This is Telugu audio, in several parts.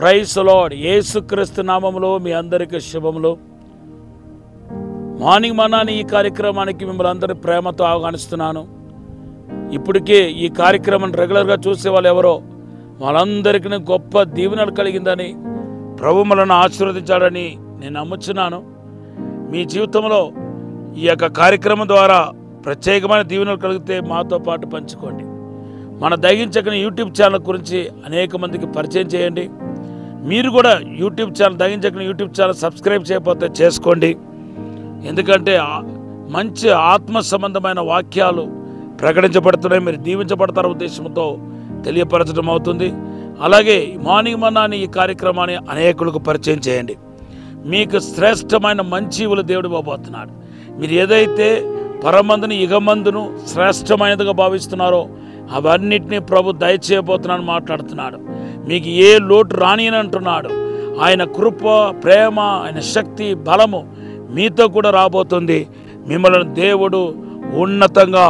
Praise lord. యేసుక్రీస్తు నామములో మీ అందరికీ శుభములు. మార్నింగ్ మన్నా ఈ కార్యక్రమానికి మిమ్మల్ని అందరి ప్రేమతో ఆహ్వానిస్తున్నాను. ఇప్పటికే ఈ కార్యక్రమం రెగ్యులర్గా చూసే వాళ్ళు ఎవరో వాళ్ళందరికీ గొప్ప దీవెనలు కలిగిందని, ప్రభు మనల్ని ఆశీర్వదించాడని నేను నమ్ముచున్నాను. మీ జీవితంలో ఈ యొక్క కార్యక్రమం ద్వారా ప్రత్యేకమైన దీవెనలు కలిగితే మాతో పాటు పంచుకోండి. మన దగించకని యూట్యూబ్ ఛానల్ గురించి అనేక మందికి పరిచయం చేయండి. మీరు కూడా దగించకని యూట్యూబ్ ఛానల్ సబ్స్క్రైబ్ చేయకపోతే చేసుకోండి. ఎందుకంటే మంచి ఆత్మ సంబంధమైన వాక్యాలు ప్రకటించబడుతున్నాయి. మీరు దీవించబడతారు ఉద్దేశంతో తెలియపరచడం అవుతుంది. అలాగే మార్నింగ్ మన్నాని ఈ కార్యక్రమాన్ని అనేకులకు పరిచయం చేయండి. మీకు శ్రేష్టమైన మంచి ఈవులు దేవుడు ఇవ్వబోతున్నాడు. మీరు ఏదైతే పరమందును యుగమందును శ్రేష్టమైనదిగా భావిస్తున్నారో అవన్నిటినీ ప్రభు దయచేయబోతున్నాను మాట్లాడుతున్నాడు. మీకు ఏ లోటు రాని అని అంటున్నాడు. ఆయన కృప, ప్రేమ, ఆయన శక్తి, బలము మీతో కూడా రాబోతుంది. మిమ్మల్ని దేవుడు ఉన్నతంగా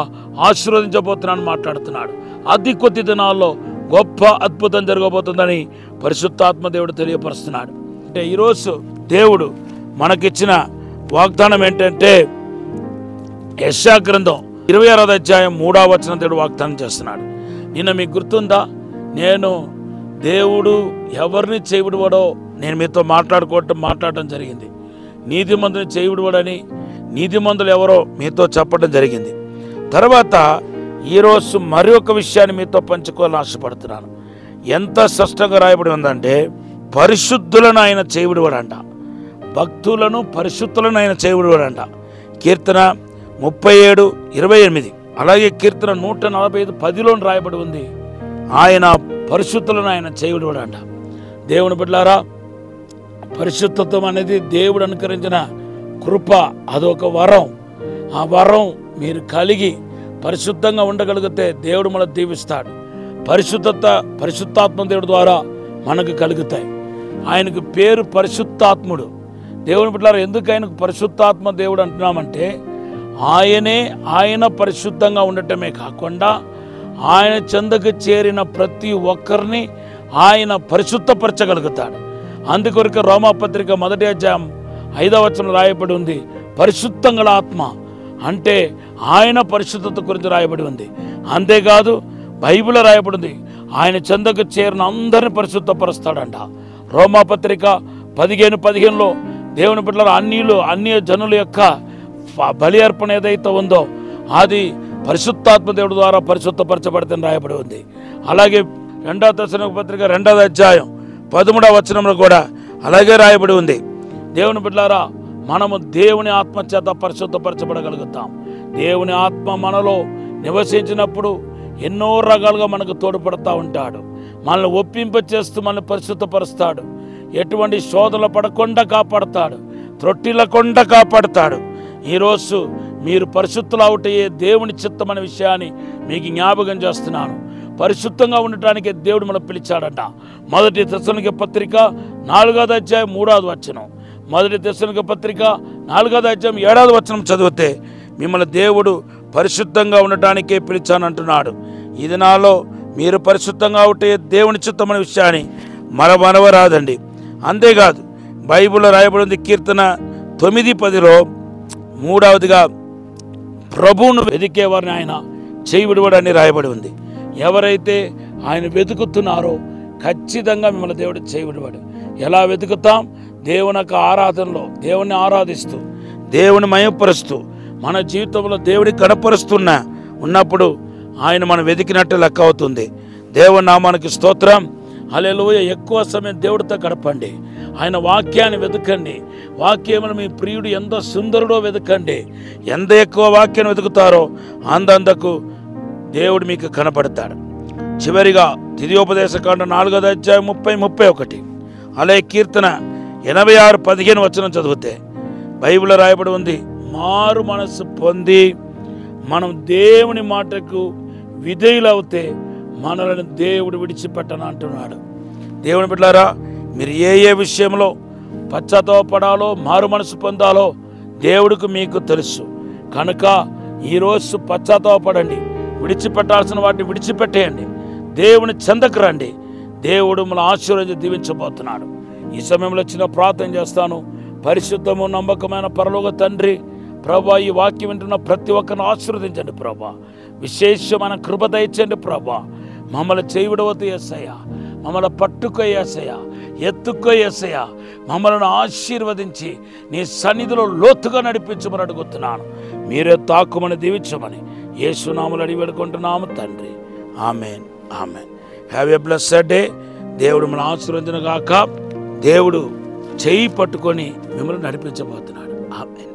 ఆశీర్వదించబోతున్నాను మాట్లాడుతున్నాడు. అతి కొద్ది దినాల్లో గొప్ప అద్భుతం జరగబోతుందని పరిశుద్ధాత్మ దేవుడు తెలియపరుస్తున్నాడు. అంటే ఈరోజు దేవుడు మనకిచ్చిన వాగ్దానం ఏంటంటే యెషయా గ్రంథం 26వ అధ్యాయం 3వ వచనం దేవుడు వాగ్దానం చేస్తున్నాడు. నిన్న మీకు గుర్తుందా, దేవుడు ఎవరిని చేయబడివాడో నేను మీతో మాట్లాడటం జరిగింది. నీతిమంతుని చేయబడివాడని, నీతిమంతులు ఎవరో మీతో చెప్పడం జరిగింది. తర్వాత ఈరోజు మరి ఒక విషయాన్ని మీతో పంచుకోవాలని ఆశపడుతున్నాను. ఎంత స్పష్టంగా రాయబడి ఉందంటే పరిశుద్ధులను ఆయన చేయబడివాడంట, భక్తులను పరిశుద్ధులను ఆయన చేయబడివాడంట. కీర్తన 37:28, అలాగే కీర్తన 145:10 రాయబడి ఉంది. ఆయన పరిశుద్ధులను ఆయన చేయబడివాడంట. దేవుని బిడ్డలారా, పరిశుద్ధత్వం అనేది దేవుడు అనుకరించిన కృప, అదొక వరం. ఆ వరం మీరు కలిగి పరిశుద్ధంగా ఉండగలిగితే దేవుడు మనల్ని దీవిస్తాడు. పరిశుద్ధాత్మ దేవుడి ద్వారా మనకు కలుగుతాయి. ఆయనకు పేరు పరిశుద్ధాత్ముడు. దేవుని బిడ్డలారా, ఎందుకు ఆయనకు పరిశుద్ధాత్మ దేవుడు అంటున్నామంటే ఆయన పరిశుద్ధంగా ఉండటమే కాకుండా ఆయన చెందకు చేరిన ప్రతి ఒక్కరిని ఆయన పరిశుద్ధపరచగలుగుతాడు. అందుకొరకు రోమాపత్రిక 1వ అధ్యాయం 5వ వచనం రాయబడి ఉంది, పరిశుద్ధం గల ఆత్మ అంటే ఆయన పరిశుద్ధత గురించి రాయబడి ఉంది. అంతేకాదు బైబిల్లో రాయబడి ఉంది, ఆయన చెందకు చేరిన అందరిని పరిశుద్ధపరుస్తాడంట. రోమాపత్రిక 15:15 దేవుని బిడ్డల అన్య జనుల యొక్క బలి అర్పణ ఏదైతే ఉందో అది పరిశుద్ధాత్మ దేవుడి ద్వారా పరిశుద్ధపరచబడితే రాయబడి ఉంది. అలాగే 2వ తెస్సలోనికీయుల పత్రిక 2వ అధ్యాయం 13వ వచనంలో కూడా అలాగే రాయబడి ఉంది. దేవుని బిడ్డలారా, మనము దేవుని ఆత్మ చేత పరిశుద్ధపరచబడగలుగుతాం. దేవుని ఆత్మ మనలో నివసించినప్పుడు ఎన్నో రకాలుగా మనకు తోడ్పడుతూ ఉంటాడు. మనల్ని ఒప్పింపచేస్తూ మనల్ని పరిశుద్ధపరుస్తాడు. ఎటువంటి శోధనలు పడకుండా కాపాడుతాడు, త్రొట్టిల్లకుండా కాపాడుతాడు. ఈరోజు మీరు పరిశుద్ధులు అవుటయే దేవుని చిత్తం అనే విషయాన్ని మీకు జ్ఞాపకం చేస్తున్నాను. పరిశుద్ధంగా ఉండటానికి దేవుడు మనం పిలిచాడంట. 1 తెస్సలోనికీయుల పత్రిక 4వ అధ్యాయం 3వ వచనం, 1 తెస్సలోనికీయుల పత్రిక 4వ అధ్యాయం 7వ వచనం చదివితే మిమ్మల్ని దేవుడు పరిశుద్ధంగా ఉండటానికే పిలిచానంటున్నాడు. ఈ దినాల్లో మీరు పరిశుద్ధంగా ఉంటే దేవుని చిత్తం అనే విషయాన్ని మనవరాదండి. అంతేకాదు బైబిల్లో రాయబడి ఉంది, కీర్తన 9:10 3వదిగా ప్రభువును వెతికే వారిని ఆయన చేయబడివాడని రాయబడి ఉంది. ఎవరైతే ఆయన వెతుకుతున్నారో ఖచ్చితంగా మిమ్మల్ని దేవుడు చేయబడివాడు. ఎలా వెతుకుతాం? దేవుని యొక్క ఆరాధనలో దేవుణ్ణి ఆరాధిస్తూ, దేవుని మయపరుస్తూ, మన జీవితంలో దేవుడిని ఉన్నప్పుడు ఆయన మనం వెతికినట్టు లెక్క అవుతుంది. దేవుని నామానికి స్తోత్రం. హల్లెలూయా. ఎక్కువ సమయం దేవుడితో గడపండి. ఆయన వాక్యాన్ని వెతకండి. వాక్యమును మీ ప్రియుడు ఎంత సుందరుడో వెతకండి. ఎంత ఎక్కువ వాక్యాన్ని వెతుకుతారో అందందకు దేవుడు మీకు కనపడతాడు. చివరిగా ద్వితీయోపదేశకాండం 4వ అధ్యాయం 30-31, అలాగే కీర్తన 86:15 వచనం చదివితే బైబిల్లో రాయబడి ఉంది, మారు మనస్సు పొంది మనం దేవుని మాటకు విధేయులవుతే మనల్ని దేవుడు విడిచిపెట్టను అంటున్నాడు. దేవుని బిడ్డలారా, మీరు ఏ విషయంలో పశ్చాత్తాపడాలో మారు మనసు పొందాలో దేవుడికి మీకు తెలుసు. కనుక ఈరోజు పశ్చాత్తాపడండి. విడిచిపెట్టాల్సిన వాటిని విడిచిపెట్టేయండి. దేవుని చెందకు రండి. దేవుడు మనల్ని ఆశీర్వదించి దీవించబోతున్నాడు. ఈ సమయంలో చిన్న ప్రార్థన చేస్తాను. పరిశుద్ధము నమ్మకమైన పరలోక తండ్రి, ప్రభా, ఈ వాక్యం వింటున్న ప్రతి ఒక్కరిని ఆశీర్వదించండి ప్రభా. విశేషమైన కృప దయచండి ప్రభా. మమ్మల్ని చేయుడవద్దు యేసయ్యా, మమ్మల్ని పట్టుకో యేసయ్యా, ఎత్తుకో యేసయ్యా. మమ్మల్ని ఆశీర్వదించి నీ సన్నిధిలో లోతుగా నడిపించమని అడుగుతున్నాను. మీరే తాకుమని దీవించమని యేసునామములో అడిగి వేడుకుంటున్నాము తండ్రి. Amen, amen. Have a blessed day. దేవుడు మన ఆశీర్వదించును గాక. దేవుడు చేయి పట్టుకొని మిమ్మల్ని నడిపించబోతున్నాడు. ఆమెన్.